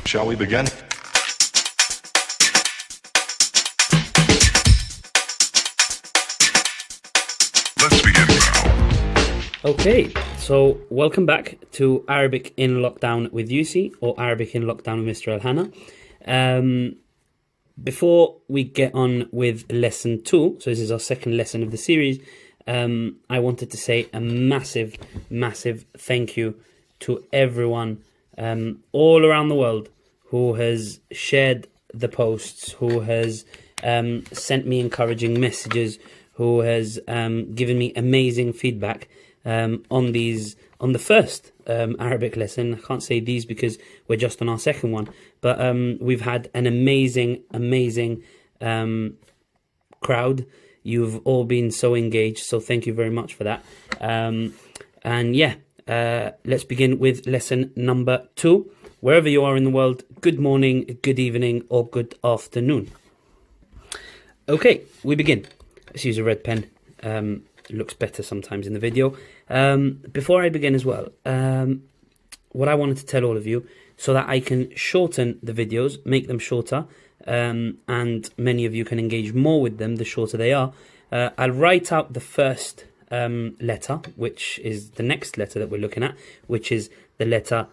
Shall we begin? Let's begin now. Okay, so welcome back to Arabic in Lockdown with Yusi, or Arabic in Lockdown with Mr. Hana. Before we get on with lesson 2, so this is our second lesson of the series, I wanted to say a massive thank you to everyone all around the world who has shared the posts, who has sent me encouraging messages, who has given me amazing feedback on the first Arabic lesson. I can't say these because we're just on our second one, but we've had an amazing crowd. You've all been so engaged, so thank you very much for that. And yeah, let's begin with lesson number 2. Wherever you are in the world, good morning, good evening, or good afternoon. Okay, we begin. Let's use a red pen. It looks better sometimes in the video. Before I begin as well, what I wanted to tell all of you, so that I can shorten the videos, make them shorter, and many of you can engage more with them the shorter they are, I'll write out the first letter, which is the next letter that we're looking at, which is the letter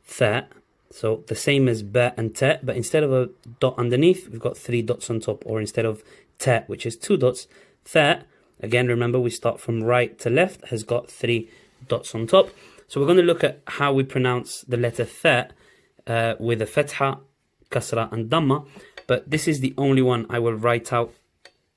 Tha. So the same as Ba and Ta, but instead of a dot underneath, we've got 3 dots on top, or instead of Ta, which is 2 dots, Tha, again, remember we start from right to left, has got 3 dots on top. So we're going to look at how we pronounce the letter Tha with a Fatha, Kasra and Dhamma, but this is the only one I will write out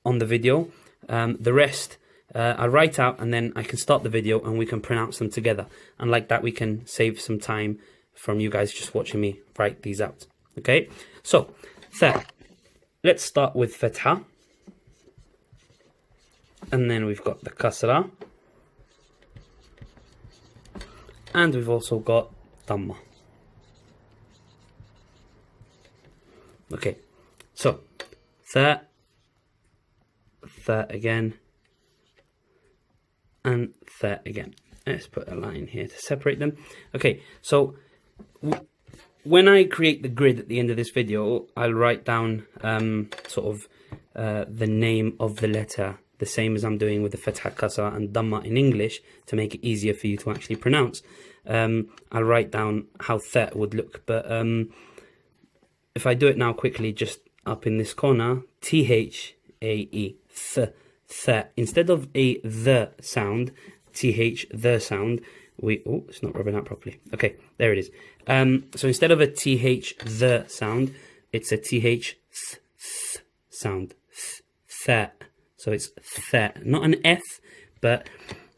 on the video. The rest I'll write out and then I can start the video and we can pronounce them together. And like that we can save some time from you guys just watching me write these out. Okay, so Tha. Let's start with Fatha. And then we've got the Kasra. And we've also got Dhamma. Okay, so Tha, Tha again, and Tha again. Let's put a line here to separate them. Okay, so when I create the grid at the end of this video, I'll write down the name of the letter, the same as I'm doing with the Fatha, Kasra and Dhamma in English, to make it easier for you to actually pronounce. I'll write down how Tha would look, but if I do it now quickly, just up in this corner, T-H-A-E, Tha. Instead of a the sound, T-H, the sound, it's not rubbing out properly. Okay, there it is. So instead of a T-H, the sound, it's a T-H, th sound, Tha. So it's Tha, not an F, but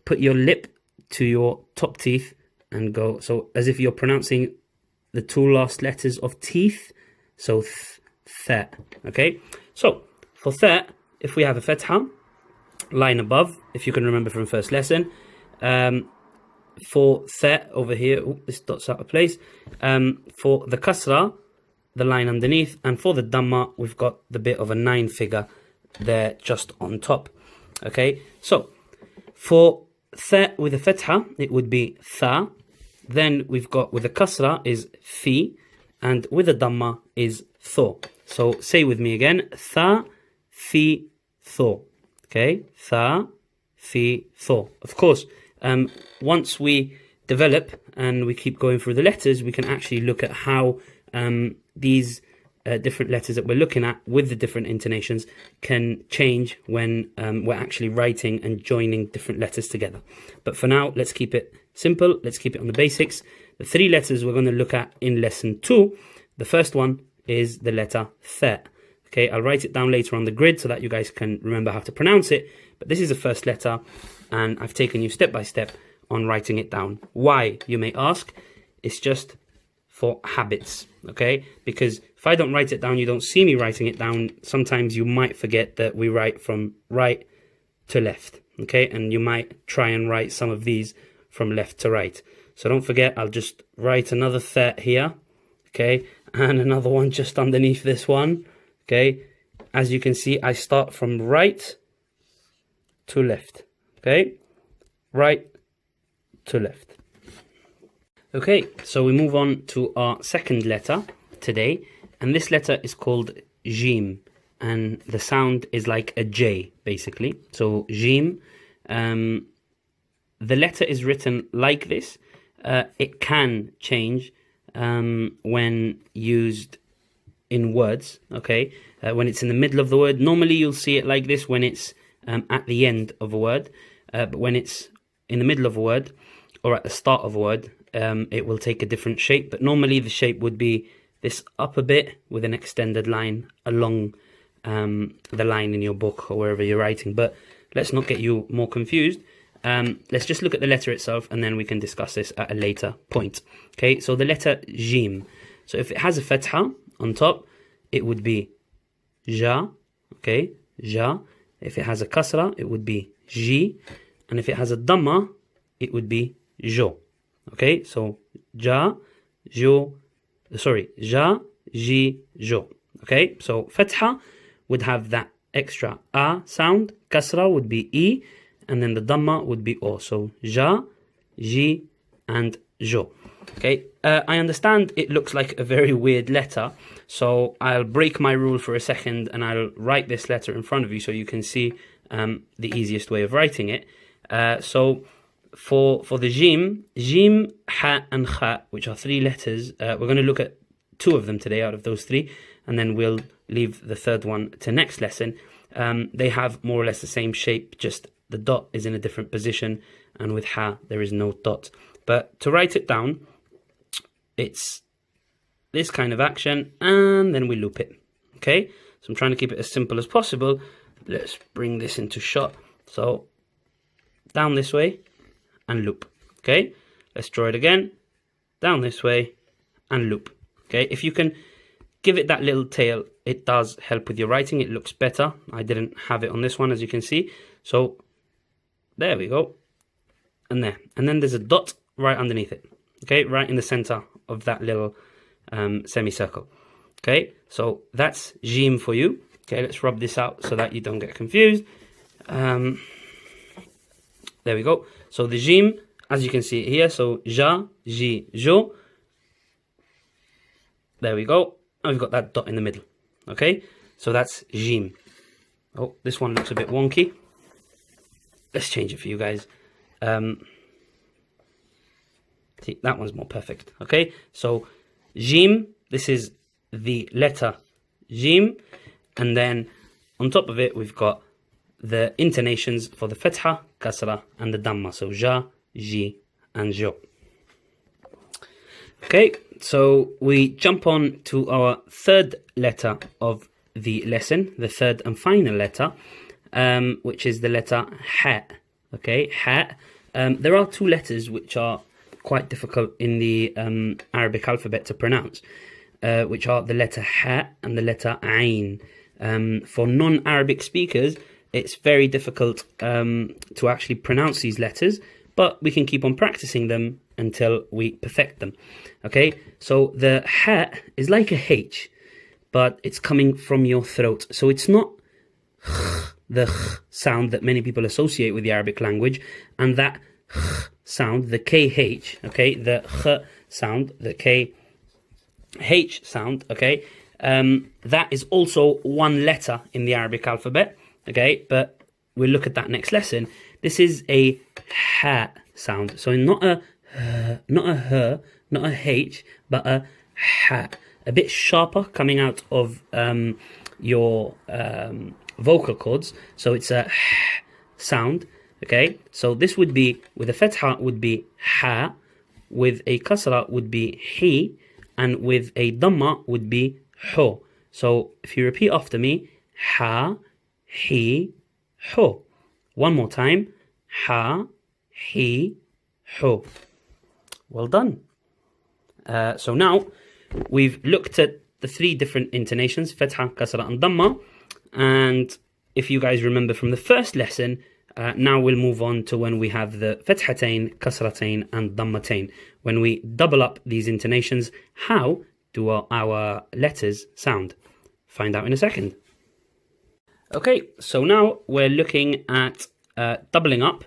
put your lip to your top teeth and go, so as if you're pronouncing the 2 last letters of teeth, so Tha, okay? So, for Tha, if we have a Fatha, line above, if you can remember from first lesson, for Tha over here, this dot's out of place, for the Kasra, the line underneath, and for the Dhamma, we've got the bit of a 9 figure there just on top. Okay, so for Tha with a Fatha, it would be Tha. Then we've got with a Kasra is Fi, and with a Dhamma is Tho. So say with me again, Tha, Fi, Tho. Okay, Tha, Fi, Tho. Of course, once we develop and we keep going through the letters, we can actually look at how these different letters that we're looking at with the different intonations can change when we're actually writing and joining different letters together. But for now, let's keep it simple. Let's keep it on the basics. The 3 letters we're going to look at in lesson 2. The first one is the letter Tha. Okay, I'll write it down later on the grid so that you guys can remember how to pronounce it. But this is the first letter, and I've taken you step by step on writing it down. Why, you may ask? It's just for habits, okay? Because if I don't write it down, you don't see me writing it down, sometimes you might forget that we write from right to left, okay? And you might try and write some of these from left to right. So don't forget, I'll just write another Tha here, okay? And another one just underneath this one, okay? As you can see, I start from right to left, okay? Right to left. Okay, so we move on to our second letter, today, and this letter is called Jim, and the sound is like a J, basically. So Jim, the letter is written like this. It can change when used in words, okay? When it's in the middle of the word, normally you'll see it like this when it's at the end of a word, but when it's in the middle of a word or at the start of a word, it will take a different shape. But normally the shape would be this up a bit with an extended line along the line in your book or wherever you're writing. But let's not get you more confused. Let's just look at the letter itself, and then we can discuss this at a later point. Okay, so the letter Jim. So if it has a fatha on top, it would be Ja. Okay, Ja. If it has a kasra, it would be Ji. And if it has a dhamma, it would be Jo. Okay, so Ja, Jo, sorry, Ja, Ji, Jo. Okay, so fatha would have that extra A sound, kasra would be E, and then the dhamma would be O. So Ja, Ji, and Jo. Okay, I understand it looks like a very weird letter, so I'll break my rule for a second and I'll write this letter in front of you so you can see the easiest way of writing it. So for the Jim, Ha, and Kha, which are three letters, we're going to look at two of them today out of those three, and then we'll leave the third one to next lesson. They have more or less the same shape, just the dot is in a different position, and with Ha there is no dot. But to write it down, it's this kind of action, and then we loop it. Okay, so I'm trying to keep it as simple as possible. Let's bring this into shot. So down this way and loop. Okay, let's draw it again. Down this way and loop. Okay, if you can give it that little tail, it does help with your writing. It looks better. I didn't have it on this one, as you can see. So there we go. And there. And then there's a dot right underneath it. Okay, right in the center of that little semicircle. Okay, so that's Jim for you. Okay, let's rub this out so that you don't get confused. There we go. So the Jim, as you can see it here, so Ja, Ji, Jo. There we go. And we've got that dot in the middle. Okay, so that's Jim. Oh, this one looks a bit wonky. Let's change it for you guys. See, that one's more perfect. Okay, so Jim, this is the letter Jim, and then on top of it we've got the intonations for the fatha, kasra, and the dhamma. So Ja, Ji, and Jo. Okay, so we jump on to our third letter of the lesson, the third and final letter, which is the letter Ha. Okay, Ha. There are two letters which are quite difficult in the Arabic alphabet to pronounce, which are the letter Ha and the letter Ain. For non-Arabic speakers, it's very difficult to actually pronounce these letters, but we can keep on practicing them until we perfect them. Okay, so the Ha is like a H, but it's coming from your throat. So it's not the sound that many people associate with the Arabic language, and that sound, the KH, okay, the sound, the KH sound, okay, that is also one letter in the Arabic alphabet, okay, but we'll look at that next lesson. This is a Ha sound, so not a H, not a H, but a Ha, a bit sharper coming out of your vocal cords, so it's a H sound. Okay, so this would be, with a fatha would be Ha, with a kasra would be Hi, and with a dhamma would be Ho. So if you repeat after me, Ha, Hi, Ho. One more time, Ha, Hi, Ho. Well done. So now we've looked at the three different intonations, fatha, kasra, and dhamma, and if you guys remember from the first lesson, now we'll move on to when we have the fathatain, kasratain, and dhammatain. When we double up these intonations, how do our letters sound? Find out in a second. Okay, so now we're looking at doubling up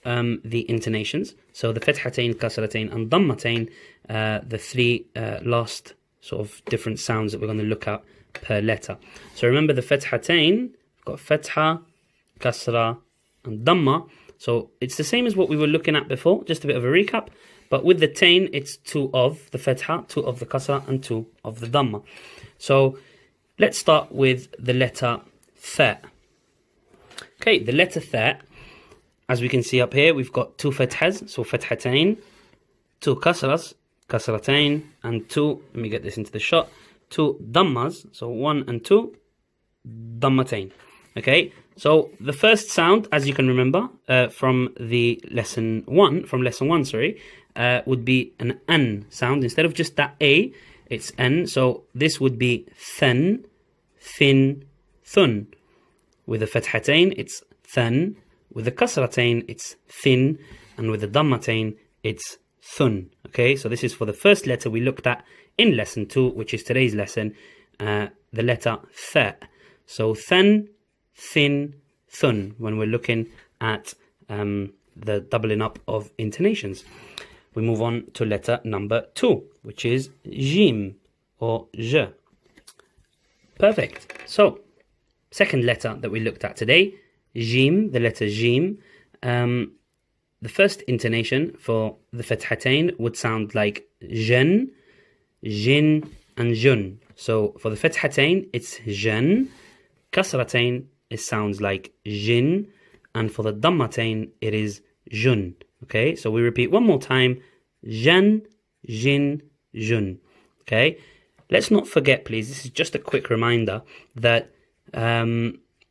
the intonations. So the fathatain, kasratain, and dhammatain, the three last sort of different sounds that we're going to look at per letter. So remember the fathatain, we've got fatha, kasra, and dhamma. So it's the same as what we were looking at before, just a bit of a recap. But with the tain, it's 2 of the fatha, 2 of the kasra, and 2 of the dhamma. So let's start with the letter tha. Okay, the letter tha, as we can see up here, we've got 2 fathas, so fathatain, 2 kasras, kasratain, and 2, let me get this into the shot, 2 dhammas, so 1 and 2, dhammatain. Okay, so the first sound, as you can remember, from lesson one, would be an n sound. Instead of just that a, it's n. So this would be than, thin, thun. With the fathatain, it's than. With the kasratain, it's thin. And with the dhammatain, it's thun. Okay, so this is for the first letter we looked at in lesson 2, which is today's lesson, the letter tha. So than, thin, thun, when we're looking at the doubling up of intonations. We move on to letter number 2, which is jim or j. Perfect. So, second letter that we looked at today, jim, the letter jim. The first intonation for the fathatain would sound like jen, jin, and jun. So for the fathatain, it's jen. Kasratain, it sounds like jin. And for the dhammatain, it is jun. Okay, so we repeat one more time. Jan, jin, jun. Okay, let's not forget, please, this is just a quick reminder that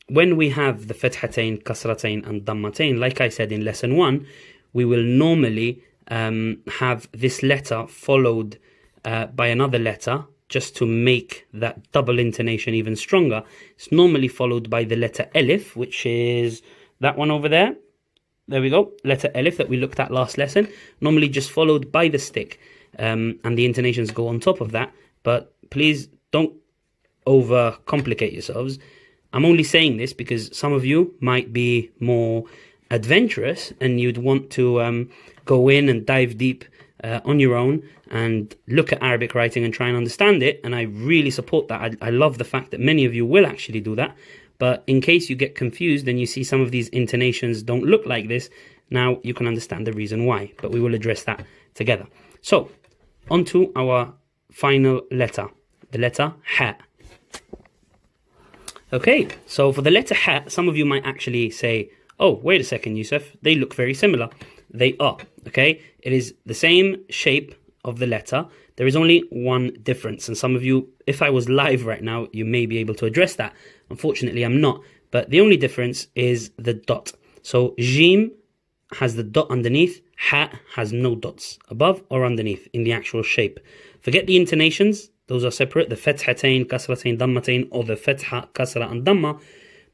when we have the fathatain, kasratain, and dhammatain, like I said in lesson 1, we will normally have this letter followed by another letter just to make that double intonation even stronger. It's normally followed by the letter elif, which is that one over there. There we go, letter elif that we looked at last lesson. Normally just followed by the stick, and the intonations go on top of that. But please don't overcomplicate yourselves. I'm only saying this because some of you might be more adventurous and you'd want to go in and dive deep on your own and look at Arabic writing and try and understand it. And I really support that. I love the fact that many of you will actually do that. But in case you get confused and you see some of these intonations don't look like this, now you can understand the reason why. But we will address that together. So, on to our final letter, the letter ha. Okay, so for the letter ha, some of you might actually say, oh, wait a second, Yusuf, they look very similar. They are, okay? It is the same shape of the letter. There is only one difference. And some of you, if I was live right now, you may be able to address that. Unfortunately, I'm not. But the only difference is the dot. So jim has the dot underneath. Ha has no dots above or underneath in the actual shape. Forget the intonations. Those are separate. The fathatain, kasratain, dhammatain, or the fatha, kasra, and dhamma.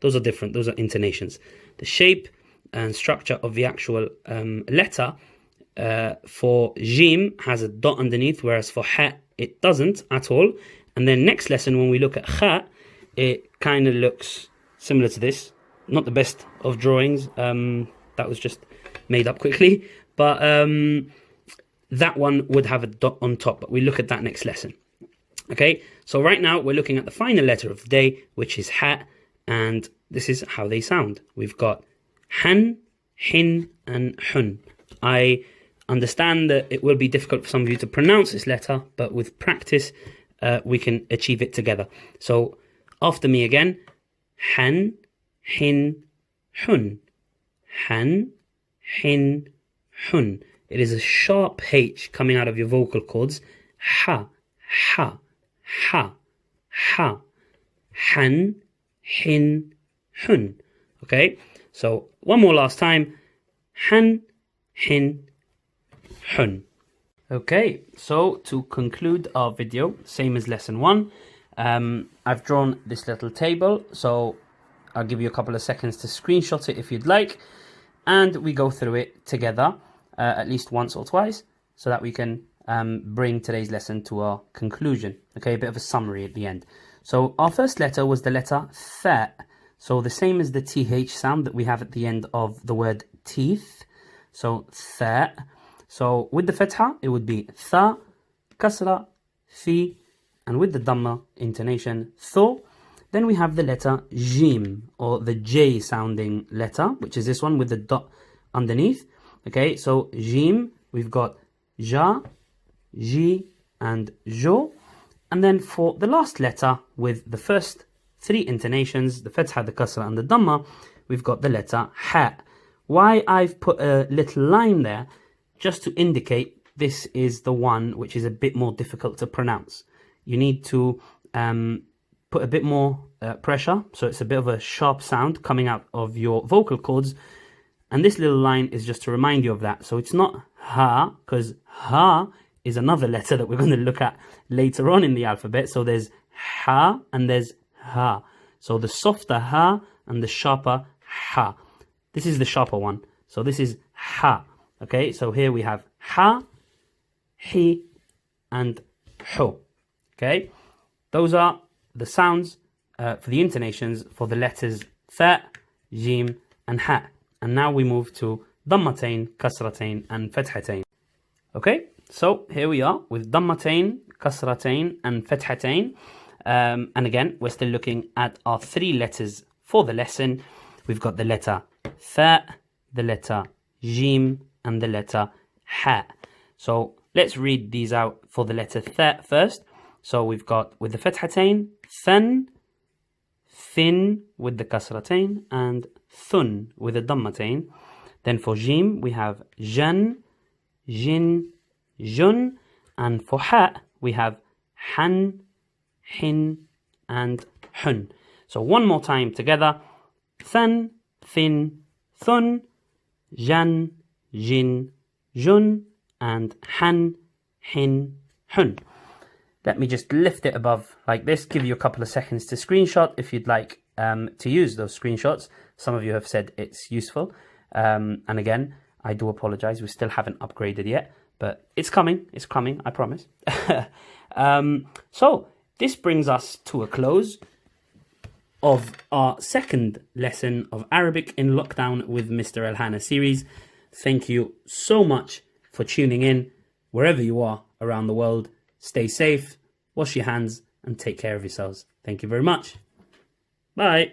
Those are different. Those are intonations. The shape and structure of the actual letter for jim has a dot underneath, whereas for ha it doesn't at all. And then next lesson, when we look at kha, it kind of looks similar to this. Not the best of drawings. That was just made up quickly. But that one would have a dot on top. But we look at that next lesson. Okay, so right now we're looking at the final letter of the day, which is ha. And this is how they sound. We've got han, hin, and hun. I understand that it will be difficult for some of you to pronounce this letter, but with practice, we can achieve it together. So after me again, han, hin, hun. Han, hin, hun. It is a sharp H coming out of your vocal cords. Ha, ha, ha, ha. Han, hin, hun. Okay, so one more last time. Han, hin, hun. Okay, so to conclude our video, same as lesson 1, I've drawn this little table, so I'll give you a couple of seconds to screenshot it if you'd like, and we go through it together at least once or twice so that we can bring today's lesson to our conclusion. Okay, a bit of a summary at the end. So our first letter was the letter tha. So the same as the th sound that we have at the end of the word teeth. So tha. So with the fatha, it would be tha, kasra, fi, and with the Dhamma intonation, tho. Then we have the letter Jim, or the J sounding letter, which is this one with the dot underneath. Okay, so Jim, we've got Ja, Ji, and Jo. And then for the last letter, with the first three intonations, the Fatha, the Kasra, and the Dhamma, we've got the letter Ha. Why I've put a little line there, just to indicate this is the one which is a bit more difficult to pronounce. You need to put a bit more pressure, so it's a bit of a sharp sound coming out of your vocal cords. And this little line is just to remind you of that. So it's not ha, because ha is another letter that we're going to look at later on in the alphabet. So there's ha and there's ha. So the softer ha and the sharper ha. This is the sharper one. So this is ha. Okay, so here we have ha, hi, and ho. Okay, those are the sounds for the intonations for the letters tha, jim, and ha. And now we move to dhammatain, kasratain, and fathatain. Okay, so here we are with dhammatain, kasratain, and fathatain. And again, we're still looking at our three letters for the lesson. We've got the letter tha, the letter jim, and the letter ha. So let's read these out for the letter tha first. So we've got with the fathatain, than, thin with the kasratain, and thun with the dhammatain. Then for jim, we have jan, jin, jun. And for ha, we have han, hin, and hun. So one more time together. Than, thin, thun, jan, jin, jun, and han, hin, hun. Let me just lift it above like this, give you a couple of seconds to screenshot if you'd like to use those screenshots. Some of you have said it's useful. And again, I do apologize. We still haven't upgraded yet, but it's coming, I promise. So this brings us to a close of our second lesson of Arabic in Lockdown with Mr. Hana series. Thank you so much for tuning in wherever you are around the world. Stay safe, wash your hands, and take care of yourselves. Thank you very much. Bye.